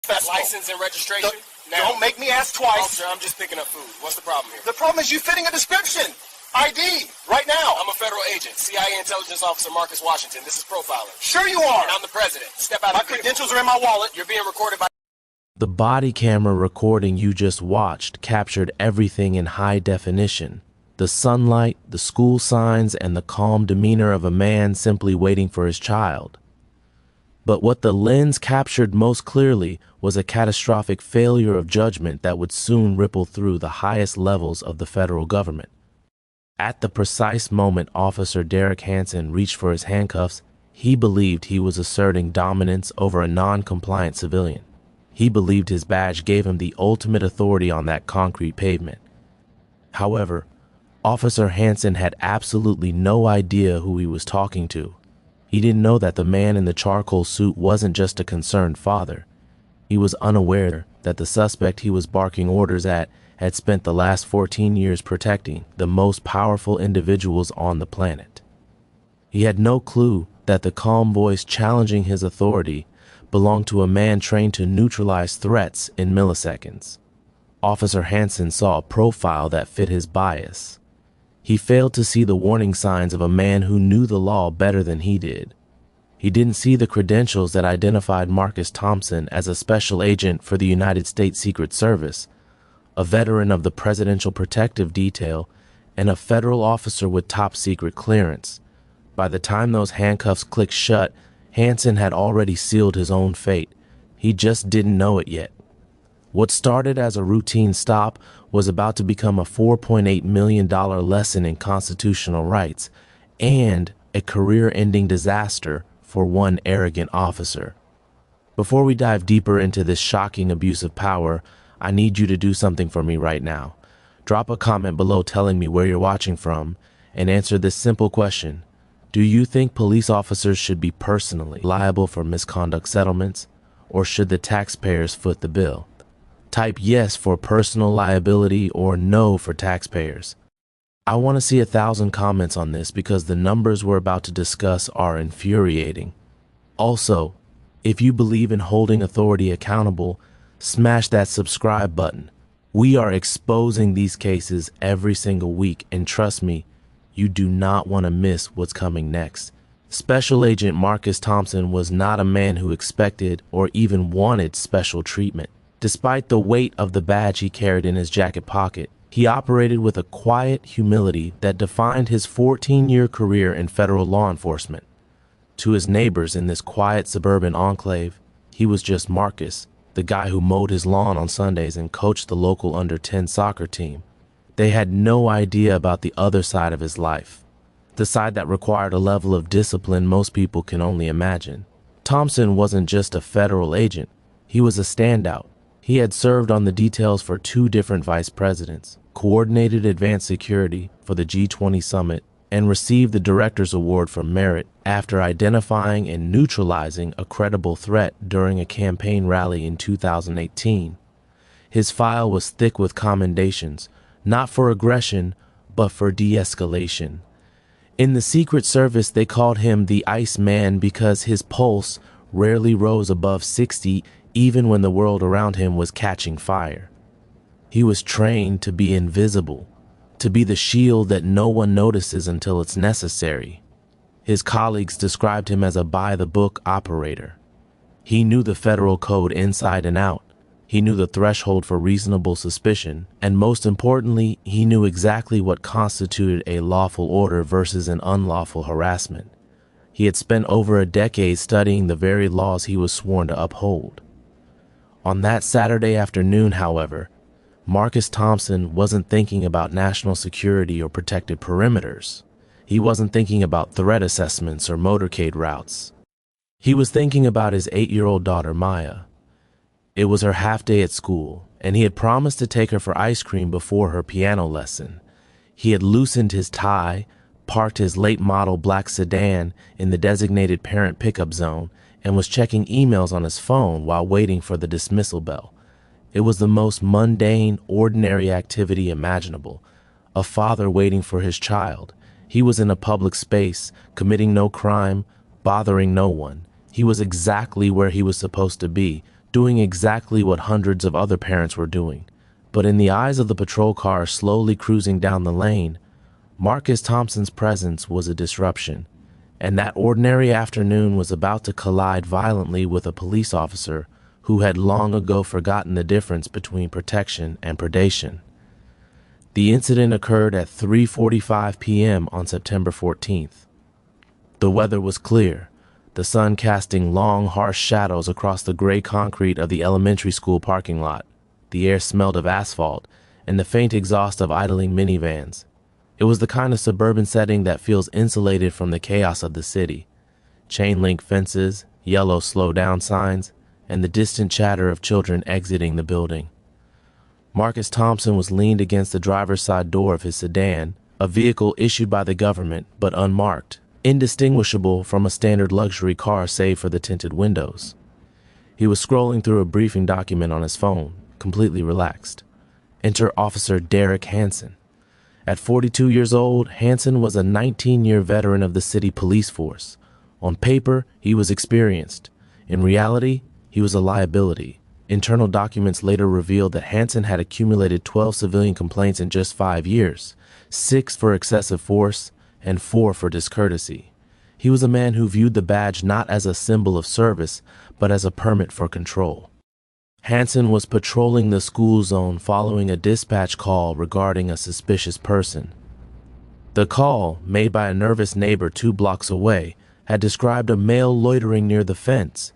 Festival. License and registration? Don't make me ask twice. Officer, I'm just picking up food. What's the problem here? The problem is you fitting a description. ID, right now. I'm a federal agent, CIA Intelligence Officer Marcus Washington. This is profiling. Sure you are. And I'm the president. Step out My of the vehicle. credentials are in my wallet. You're being recorded by... The body camera recording you just watched captured everything in high definition. The sunlight, the school signs, and the calm demeanor of a man simply waiting for his child. But what the lens captured most clearly was a catastrophic failure of judgment that would soon ripple through the highest levels of the federal government. At the precise moment Officer Derek Hansen reached for his handcuffs, he believed he was asserting dominance over a non-compliant civilian. He believed his badge gave him the ultimate authority on that concrete pavement. However, Officer Hansen had absolutely no idea who he was talking to. He didn't know that the man in the charcoal suit wasn't just a concerned father. He was unaware that the suspect he was barking orders at had spent the last 14 years protecting the most powerful individuals on the planet. He had no clue that the calm voice challenging his authority belonged to a man trained to neutralize threats in milliseconds. Officer Hansen saw a profile that fit his bias. He failed to see the warning signs of a man who knew the law better than he did. He didn't see the credentials that identified Marcus Thompson as a special agent for the United States Secret Service, a veteran of the Presidential Protective Detail, and a federal officer with top-secret clearance. By the time those handcuffs clicked shut, Hansen had already sealed his own fate. He just didn't know it yet. What started as a routine stop was about to become a $4.8 million lesson in constitutional rights and a career-ending disaster for one arrogant officer. Before we dive deeper into this shocking abuse of power, I need you to do something for me right now. Drop a comment below telling me where you're watching from and answer this simple question. Do you think police officers should be personally liable for misconduct settlements, or should the taxpayers foot the bill? Type yes for personal liability or no for taxpayers. I want to see 1,000 comments on this because the numbers we're about to discuss are infuriating. Also, if you believe in holding authority accountable, smash that subscribe button. We are exposing these cases every single week, and trust me, you do not want to miss what's coming next. Special Agent Marcus Thompson was not a man who expected or even wanted special treatment. Despite the weight of the badge he carried in his jacket pocket, he operated with a quiet humility that defined his 14-year career in federal law enforcement. To his neighbors in this quiet suburban enclave, he was just Marcus, the guy who mowed his lawn on Sundays and coached the local under-10 soccer team. They had no idea about the other side of his life, the side that required a level of discipline most people can only imagine. Thompson wasn't just a federal agent, he was a standout. He had served on the details for 2 different vice presidents, coordinated advanced security for the G20 summit, and received the Director's Award for Merit after identifying and neutralizing a credible threat during a campaign rally in 2018. His file was thick with commendations, not for aggression, but for de-escalation. In the Secret Service, they called him the Iceman because his pulse rarely rose above 60 even when the world around him was catching fire. He was trained to be invisible, to be the shield that no one notices until it's necessary. His colleagues described him as a by-the-book operator. He knew the federal code inside and out. He knew the threshold for reasonable suspicion, and most importantly, he knew exactly what constituted a lawful order versus an unlawful harassment. He had spent over a decade studying the very laws he was sworn to uphold. On that Saturday afternoon, however, Marcus Thompson wasn't thinking about national security or protected perimeters. He wasn't thinking about threat assessments or motorcade routes. He was thinking about his 8-year-old daughter, Maya. It was her half-day at school, and he had promised to take her for ice cream before her piano lesson. He had loosened his tie, parked his late-model black sedan in the designated parent pickup zone, and was checking emails on his phone while waiting for the dismissal bell. It was the most mundane, ordinary activity imaginable. A father waiting for his child. He was in a public space, committing no crime, bothering no one. He was exactly where he was supposed to be, doing exactly what hundreds of other parents were doing. But in the eyes of the patrol car slowly cruising down the lane, Marcus Thompson's presence was a disruption, and that ordinary afternoon was about to collide violently with a police officer who had long ago forgotten the difference between protection and predation. The incident occurred at 3:45 p.m. on September 14th. The weather was clear, the sun casting long, harsh shadows across the gray concrete of the elementary school parking lot. The air smelled of asphalt and the faint exhaust of idling minivans. It was the kind of suburban setting that feels insulated from the chaos of the city. Chain-link fences, yellow slow-down signs, and the distant chatter of children exiting the building. Marcus Thompson was leaned against the driver's side door of his sedan, a vehicle issued by the government but unmarked, indistinguishable from a standard luxury car save for the tinted windows. He was scrolling through a briefing document on his phone, completely relaxed. Enter Officer Derek Hansen. At 42 years old, Hansen was a 19-year veteran of the city police force. On paper, he was experienced. In reality, he was a liability. Internal documents later revealed that Hansen had accumulated 12 civilian complaints in just 5 years, 6 for excessive force and 4 for discourtesy. He was a man who viewed the badge not as a symbol of service, but as a permit for control. Hansen was patrolling the school zone following a dispatch call regarding a suspicious person. The call, made by a nervous neighbor 2 blocks away, had described a male loitering near the fence.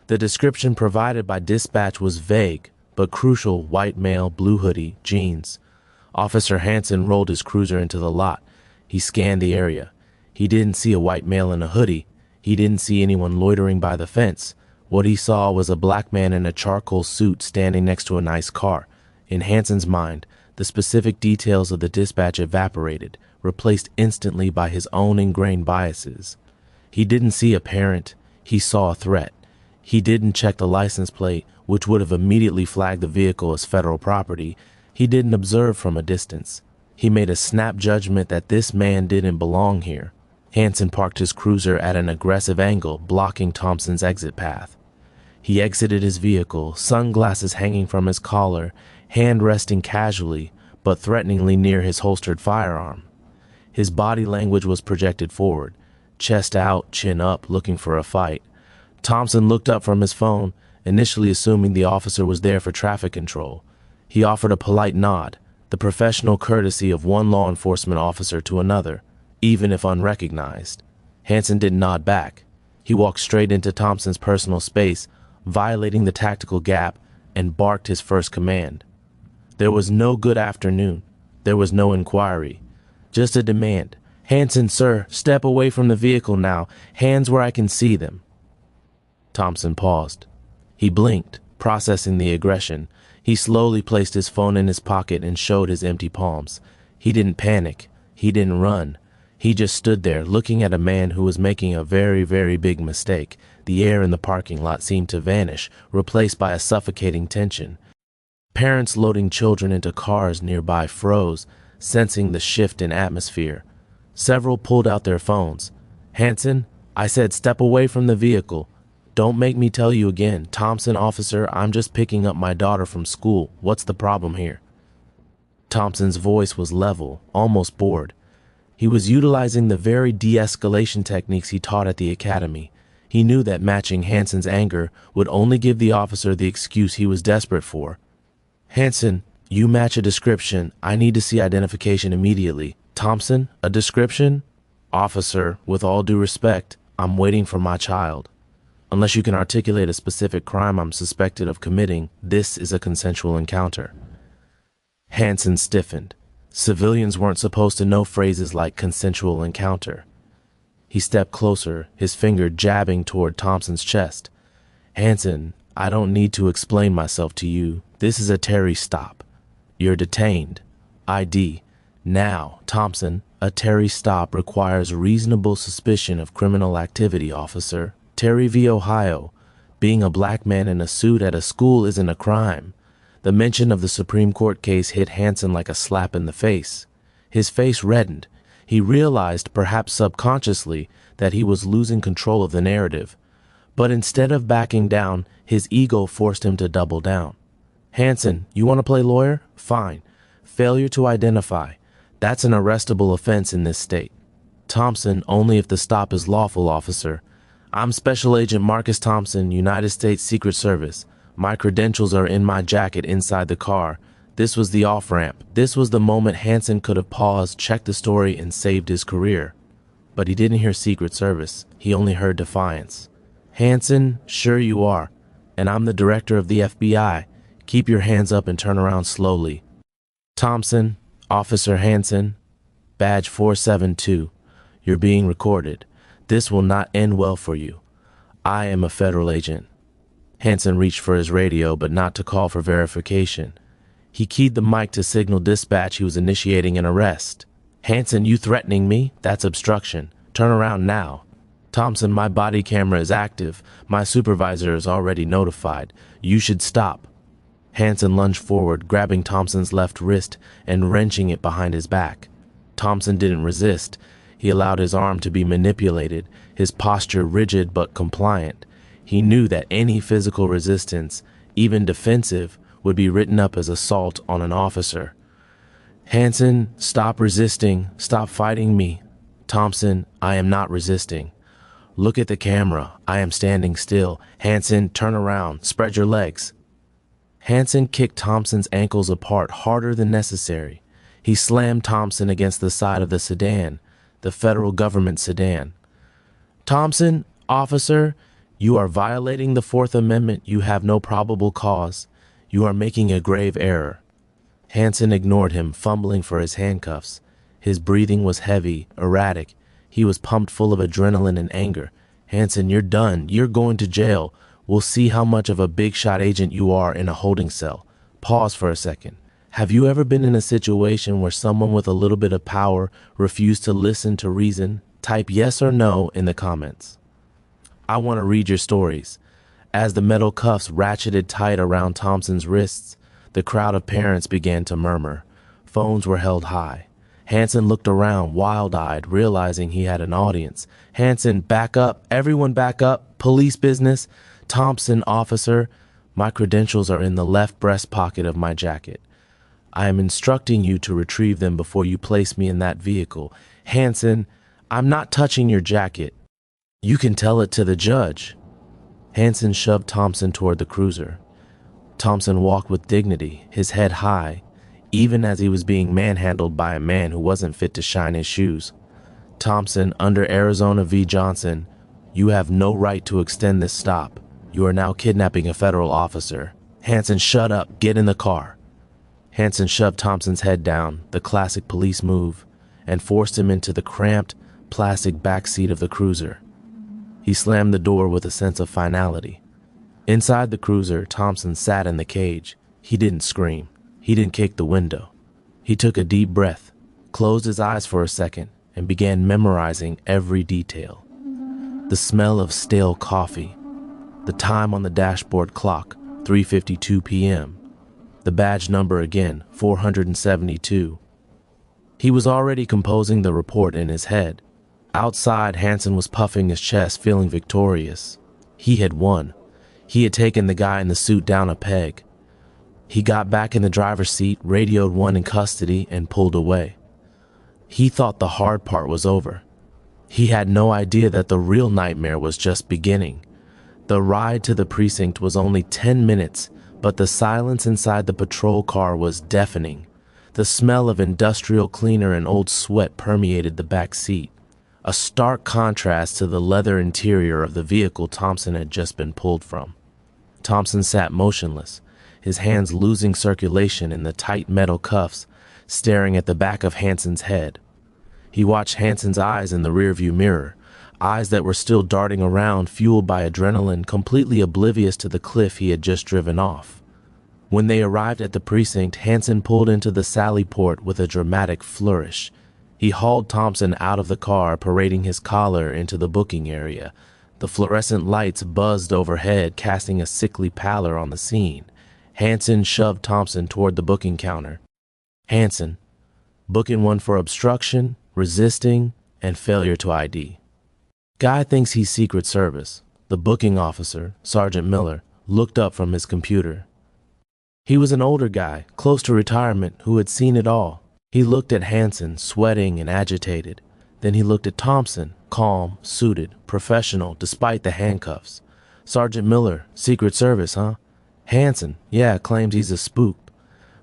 The description provided by dispatch was vague, but crucial: white male, blue hoodie, jeans. Officer Hansen rolled his cruiser into the lot. He scanned the area. He didn't see a white male in a hoodie. He didn't see anyone loitering by the fence. What he saw was a black man in a charcoal suit standing next to a nice car. In Hansen's mind, the specific details of the dispatch evaporated, replaced instantly by his own ingrained biases. He didn't see a parent. He saw a threat. He didn't check the license plate, which would have immediately flagged the vehicle as federal property. He didn't observe from a distance. He made a snap judgment that this man didn't belong here. Hansen parked his cruiser at an aggressive angle, blocking Thompson's exit path. He exited his vehicle, sunglasses hanging from his collar, hand resting casually but threateningly near his holstered firearm. His body language was projected forward, chest out, chin up, looking for a fight. Thompson looked up from his phone, initially assuming the officer was there for traffic control. He offered a polite nod, the professional courtesy of one law enforcement officer to another, even if unrecognized. Hansen didn't nod back. He walked straight into Thompson's personal space, violating the tactical gap, and barked his first command. There was no good afternoon. There was no inquiry. Just a demand. "Hansen, sir, step away from the vehicle now. Hands where I can see them." Thompson paused. He blinked, processing the aggression. He slowly placed his phone in his pocket and showed his empty palms. He didn't panic. He didn't run. He just stood there, looking at a man who was making a very, very big mistake. The air in the parking lot seemed to vanish, replaced by a suffocating tension. Parents loading children into cars nearby froze, sensing the shift in atmosphere. Several pulled out their phones. "Hansen, I said step away from the vehicle. Don't make me tell you again. Thompson, officer, I'm just picking up my daughter from school. What's the problem here?" Thompson's voice was level, almost bored. He was utilizing the very de-escalation techniques he taught at the academy. He knew that matching Hansen's anger would only give the officer the excuse he was desperate for. "Hansen, you match a description. I need to see identification immediately." "Thompson, a description?" "Officer, with all due respect, I'm waiting for my child. Unless you can articulate a specific crime I'm suspected of committing, this is a consensual encounter." Hansen stiffened. Civilians weren't supposed to know phrases like consensual encounter. He stepped closer, his finger jabbing toward Thompson's chest. "Hansen, I don't need to explain myself to you. This is a Terry stop. You're detained. ID. Now, Thompson, a Terry stop requires reasonable suspicion of criminal activity, officer. Terry v. Ohio. Being a black man in a suit at a school isn't a crime." The mention of the Supreme Court case hit Hansen like a slap in the face. His face reddened. He realized, perhaps subconsciously, that he was losing control of the narrative. But instead of backing down, his ego forced him to double down. Hansen, you want to play lawyer? Fine. Failure to identify. That's an arrestable offense in this state. Thompson, only if the stop is lawful, officer. I'm Special Agent Marcus Thompson, United States Secret Service. My credentials are in my jacket inside the car. This was the off-ramp. This was the moment Hansen could have paused, checked the story, and saved his career. But he didn't hear Secret Service. He only heard defiance. Hansen, sure you are. And I'm the director of the FBI. Keep your hands up and turn around slowly. Thompson, Officer Hansen, badge 472. You're being recorded. This will not end well for you. I am a federal agent. Hansen reached for his radio, but not to call for verification. He keyed the mic to signal dispatch he was initiating an arrest. Hansen, you threatening me? That's obstruction. Turn around now. Thompson, my body camera is active. My supervisor is already notified. You should stop. Hansen lunged forward, grabbing Thompson's left wrist and wrenching it behind his back. Thompson didn't resist. He allowed his arm to be manipulated, his posture rigid but compliant. He knew that any physical resistance, even defensive, would be written up as assault on an officer. Hansen, stop resisting. Stop fighting me. Thompson, I am not resisting. Look at the camera. I am standing still. Hansen, turn around. Spread your legs. Hansen kicked Thompson's ankles apart harder than necessary. He slammed Thompson against the side of the sedan, the federal government sedan. Thompson, officer, you are violating the Fourth Amendment. You have no probable cause. You are making a grave error. Hansen ignored him, fumbling for his handcuffs. His breathing was heavy, erratic. He was pumped full of adrenaline and anger. Hansen, you're done. You're going to jail. We'll see how much of a big shot agent you are in a holding cell. Pause for a second. Have you ever been in a situation where someone with a little bit of power refused to listen to reason? Type yes or no in the comments. I want to read your stories. As the metal cuffs ratcheted tight around Thompson's wrists, the crowd of parents began to murmur. Phones were held high. Hansen looked around, wild-eyed, realizing he had an audience. Hansen, back up. Everyone back up. Police business. Thompson, officer. My credentials are in the left breast pocket of my jacket. I am instructing you to retrieve them before you place me in that vehicle. Hansen, I'm not touching your jacket. You can tell it to the judge. Hansen shoved Thompson toward the cruiser. Thompson walked with dignity, his head high, even as he was being manhandled by a man who wasn't fit to shine his shoes. Thompson, under Arizona v. Johnson, you have no right to extend this stop. You are now kidnapping a federal officer. Hansen, shut up. Get in the car. Hansen shoved Thompson's head down, the classic police move, and forced him into the cramped, plastic back seat of the cruiser. He slammed the door with a sense of finality. Inside the cruiser, Thompson sat in the cage. He didn't scream. He didn't kick the window. He took a deep breath, closed his eyes for a second, and began memorizing every detail. The smell of stale coffee, the time on the dashboard clock, 3:52 p.m., the badge number again, 472. He was already composing the report in his head. Outside, Hansen was puffing his chest, feeling victorious. He had won. He had taken the guy in the suit down a peg. He got back in the driver's seat, radioed one in custody, and pulled away. He thought the hard part was over. He had no idea that the real nightmare was just beginning. The ride to the precinct was only 10 minutes, but the silence inside the patrol car was deafening. The smell of industrial cleaner and old sweat permeated the back seat, a stark contrast to the leather interior of the vehicle Thompson had just been pulled from. Thompson sat motionless, his hands losing circulation in the tight metal cuffs, staring at the back of Hansen's head. He watched Hansen's eyes in the rearview mirror, eyes that were still darting around, fueled by adrenaline, completely oblivious to the cliff he had just driven off. When they arrived at the precinct, Hansen pulled into the sally port with a dramatic flourish. He hauled Thompson out of the car, parading his collar into the booking area. The fluorescent lights buzzed overhead, casting a sickly pallor on the scene. Hansen shoved Thompson toward the booking counter. Hansen, booking one for obstruction, resisting, and failure to ID. Guy thinks he's Secret Service. The booking officer, Sergeant Miller, looked up from his computer. He was an older guy, close to retirement, who had seen it all. He looked at Hansen, sweating and agitated. Then he looked at Thompson, calm, suited, professional, despite the handcuffs. Sergeant Miller, Secret Service, huh? Hansen, yeah, claims he's a spook.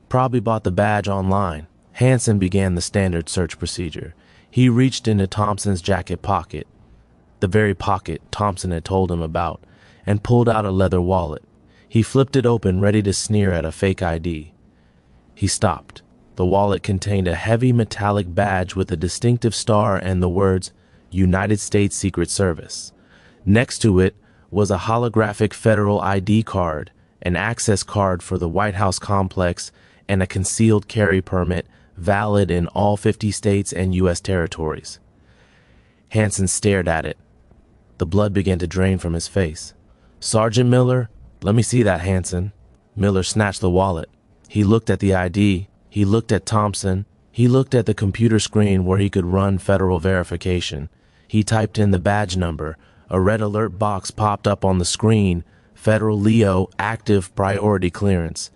Probably bought the badge online. Hansen began the standard search procedure. He reached into Thompson's jacket pocket, the very pocket Thompson had told him about, and pulled out a leather wallet. He flipped it open, ready to sneer at a fake ID. He stopped. The wallet contained a heavy metallic badge with a distinctive star and the words, United States Secret Service. Next to it was a holographic federal ID card, an access card for the White House complex, and a concealed carry permit valid in all 50 states and U.S. territories. Hansen stared at it. The blood began to drain from his face. Sergeant Miller, let me see that, Hansen. Miller snatched the wallet. He looked at the ID. He looked at Thompson. He looked at the computer screen where he could run federal verification. He typed in the badge number. A red alert box popped up on the screen. Federal Leo, active priority clearance.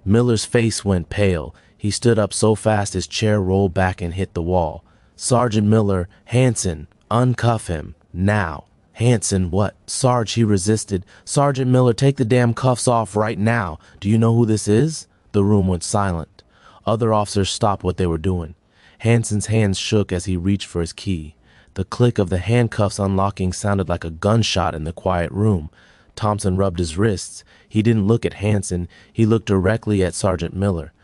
Miller's face went pale. He stood up so fast his chair rolled back and hit the wall. Sergeant Miller, Hansen, uncuff him, now. Hansen, what? Sarge, he resisted. Sergeant Miller, take the damn cuffs off right now. Do you know who this is? The room went silent. Other officers stopped what they were doing. Hansen's hands shook as he reached for his key. The click of the handcuffs unlocking sounded like a gunshot in the quiet room. Thompson rubbed his wrists. He didn't look at Hansen. He looked directly at Sergeant Miller.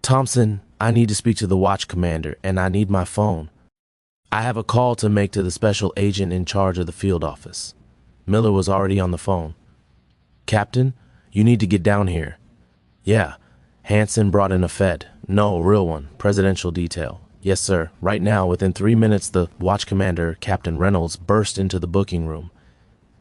Thompson, I need to speak to the watch commander, and I need my phone. I have a call to make to the special agent in charge of the field office. Miller was already on the phone. Captain, you need to get down here. Yeah. Hansen brought in a Fed. No, a real one. Presidential detail. Yes, sir. Right now, within 3 minutes, the watch commander, Captain Reynolds, burst into the booking room.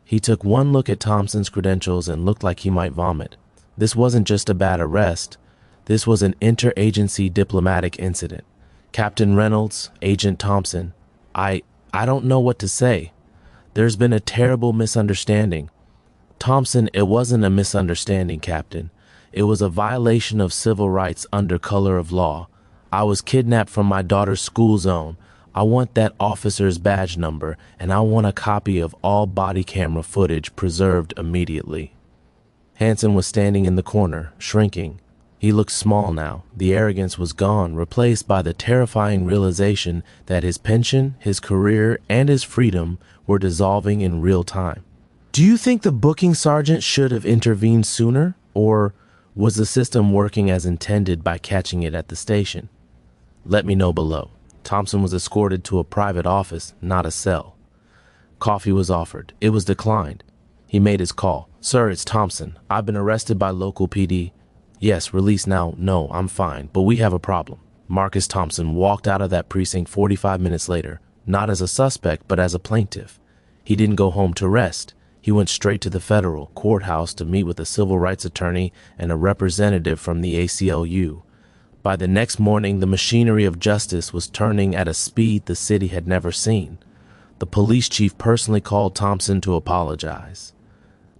He took one look at Thompson's credentials and looked like he might vomit. This wasn't just a bad arrest. This was an interagency diplomatic incident. Captain Reynolds, Agent Thompson, I don't know what to say. There's been a terrible misunderstanding. Thompson, it wasn't a misunderstanding, Captain. It was a violation of civil rights under color of law. I was kidnapped from my daughter's school zone. I want that officer's badge number, and I want a copy of all body camera footage preserved immediately. Hansen was standing in the corner, shrinking. He looked small now. The arrogance was gone, replaced by the terrifying realization that his pension, his career, and his freedom were dissolving in real time. Do you think the booking sergeant should have intervened sooner, or was the system working as intended by catching it at the station? Let me know below. Thompson was escorted to a private office, not a cell. Coffee was offered. It was declined. He made his call. Sir, it's Thompson. I've been arrested by local PD. Yes, release now. No, I'm fine, but we have a problem. Marcus Thompson walked out of that precinct 45 minutes later, not as a suspect, but as a plaintiff. He didn't go home to rest. He went straight to the federal courthouse to meet with a civil rights attorney and a representative from the ACLU. By the next morning, the machinery of justice was turning at a speed the city had never seen. The police chief personally called Thompson to apologize.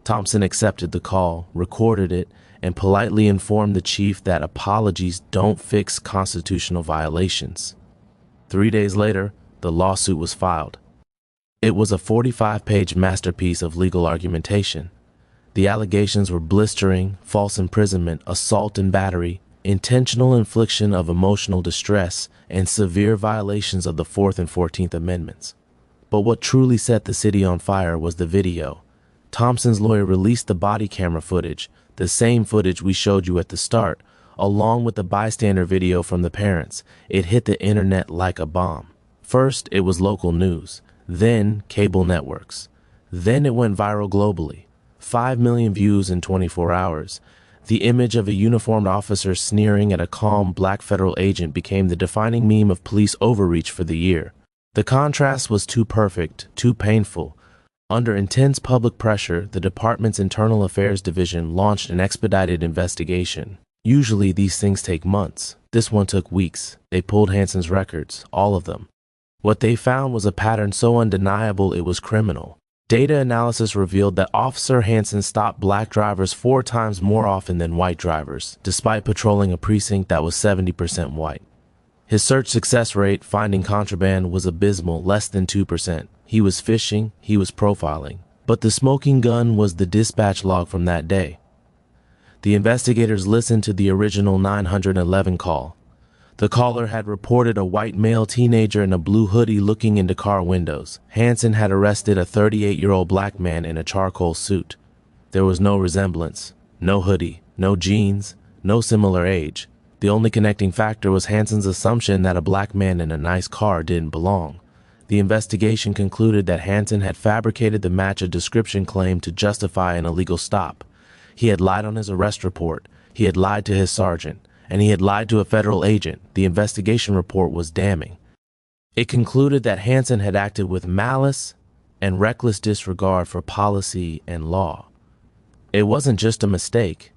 Thompson accepted the call, recorded it, and politely informed the chief that apologies don't fix constitutional violations. 3 days later, the lawsuit was filed. It was a 45-page masterpiece of legal argumentation. The allegations were blistering, false imprisonment, assault and battery, intentional infliction of emotional distress, and severe violations of the 4th and 14th Amendments. But what truly set the city on fire was the video. Thompson's lawyer released the body camera footage, the same footage we showed you at the start, along with the bystander video from the parents. It hit the internet like a bomb. First, it was local news, then cable networks. Then it went viral globally. 5 million views in 24 hours. The image of a uniformed officer sneering at a calm black federal agent became the defining meme of police overreach for the year. The contrast was too perfect, too painful. Under intense public pressure, the department's Internal Affairs Division launched an expedited investigation. Usually these things take months. This one took weeks. They pulled Hansen's records, all of them. What they found was a pattern so undeniable it was criminal. Data analysis revealed that Officer Hansen stopped black drivers 4 times more often than white drivers, despite patrolling a precinct that was 70% white. His search success rate, finding contraband, was abysmal, less than 2%. He was fishing, he was profiling. But the smoking gun was the dispatch log from that day. The investigators listened to the original 911 call. The caller had reported a white male teenager in a blue hoodie looking into car windows. Hansen had arrested a 38-year-old black man in a charcoal suit. There was no resemblance, no hoodie, no jeans, no similar age. The only connecting factor was Hansen's assumption that a black man in a nice car didn't belong. The investigation concluded that Hansen had fabricated the match of description claim to justify an illegal stop. He had lied on his arrest report, he had lied to his sergeant, and he had lied to a federal agent. The investigation report was damning. It concluded that Hansen had acted with malice and reckless disregard for policy and law. It wasn't just a mistake,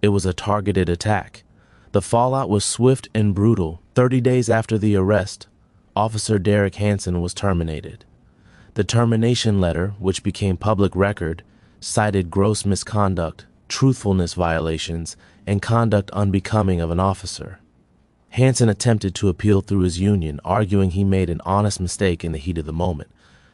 it was a targeted attack. The fallout was swift and brutal. 30 days after the arrest, Officer Derek Hansen was terminated. The termination letter, which became public record, cited gross misconduct, truthfulness violations, and conduct unbecoming of an officer. Hansen attempted to appeal through his union, arguing he made an honest mistake in the heat of the moment.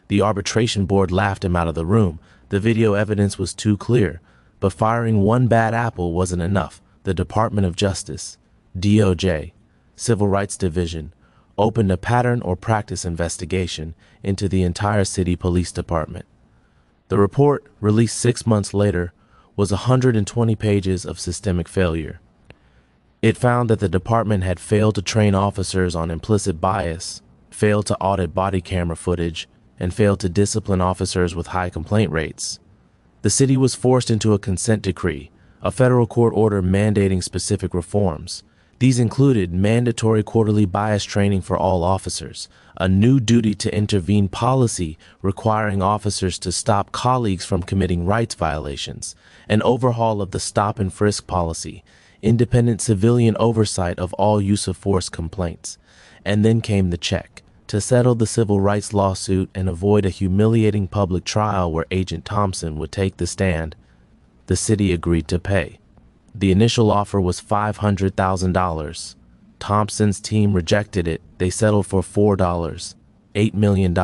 The arbitration board laughed him out of the room. The video evidence was too clear, but firing one bad apple wasn't enough. The Department of Justice, DOJ, Civil Rights Division, opened a pattern or practice investigation into the entire city police department. The report, released 6 months later, was 120 pages of systemic failure. It found that the department had failed to train officers on implicit bias, failed to audit body camera footage, and failed to discipline officers with high complaint rates. The city was forced into a consent decree, a federal court order mandating specific reforms. These included mandatory quarterly bias training for all officers, a new duty to intervene policy requiring officers to stop colleagues from committing rights violations, an overhaul of the stop and frisk policy, independent civilian oversight of all use of force complaints. And then came the check, to settle the civil rights lawsuit and avoid a humiliating public trial where Agent Thompson would take the stand. The city agreed to pay. The initial offer was $500,000. Thompson's team rejected it. They settled for $4, $8 million.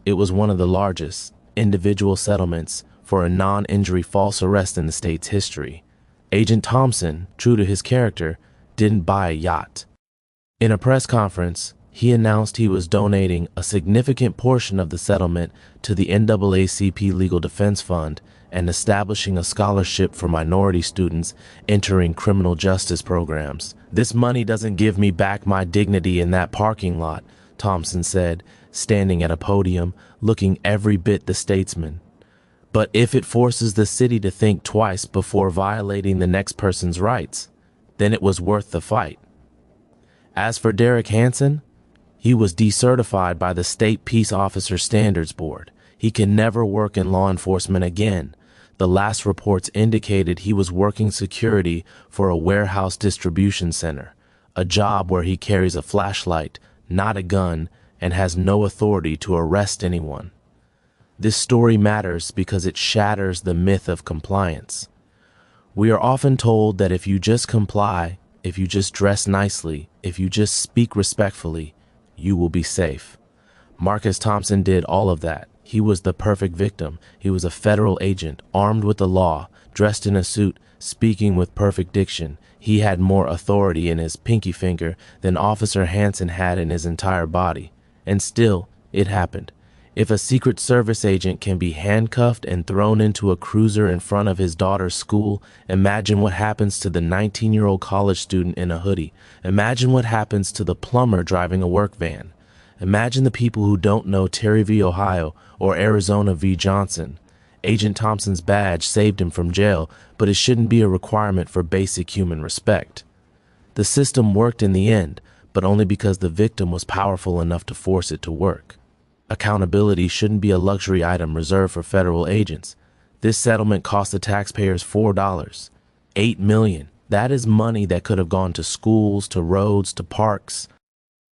It was one of the largest individual settlements for a non-injury false arrest in the state's history. Agent Thompson, true to his character, didn't buy a yacht. In a press conference, he announced he was donating a significant portion of the settlement to the NAACP Legal Defense Fund and establishing a scholarship for minority students entering criminal justice programs. "This money doesn't give me back my dignity in that parking lot," Thompson said, standing at a podium, looking every bit the statesman. "But if it forces the city to think twice before violating the next person's rights, then it was worth the fight." As for Derek Hansen, he was decertified by the State Peace Officer Standards Board. He can never work in law enforcement again. The last reports indicated he was working security for a warehouse distribution center, a job where he carries a flashlight, not a gun, and has no authority to arrest anyone. This story matters because it shatters the myth of compliance. We are often told that if you just comply, if you just dress nicely, if you just speak respectfully, you will be safe. Marcus Thompson did all of that. He was the perfect victim. He was a federal agent, armed with the law, dressed in a suit, speaking with perfect diction. He had more authority in his pinky finger than Officer Hansen had in his entire body. And still, it happened. If a Secret Service agent can be handcuffed and thrown into a cruiser in front of his daughter's school, imagine what happens to the 19-year-old college student in a hoodie. Imagine what happens to the plumber driving a work van. Imagine the people who don't know Terry v. Ohio or Arizona v. Johnson. Agent Thompson's badge saved him from jail, but it shouldn't be a requirement for basic human respect. The system worked in the end, but only because the victim was powerful enough to force it to work. Accountability shouldn't be a luxury item reserved for federal agents. This settlement cost the taxpayers $4, $8 million. That is money that could have gone to schools, to roads, to parks.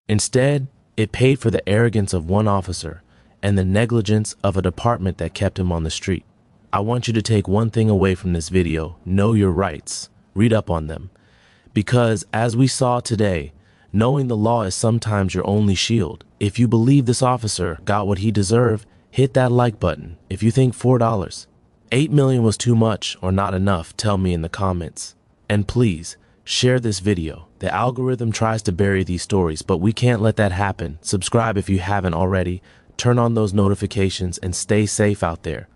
Instead, it paid for the arrogance of one officer and the negligence of a department that kept him on the street. I want you to take one thing away from this video: know your rights, read up on them. Because as we saw today, knowing the law is sometimes your only shield. If you believe this officer got what he deserved, hit that like button. If you think $4, $8 million was too much or not enough, tell me in the comments. And please, share this video. The algorithm tries to bury these stories, but we can't let that happen. Subscribe if you haven't already. Turn on those notifications and stay safe out there.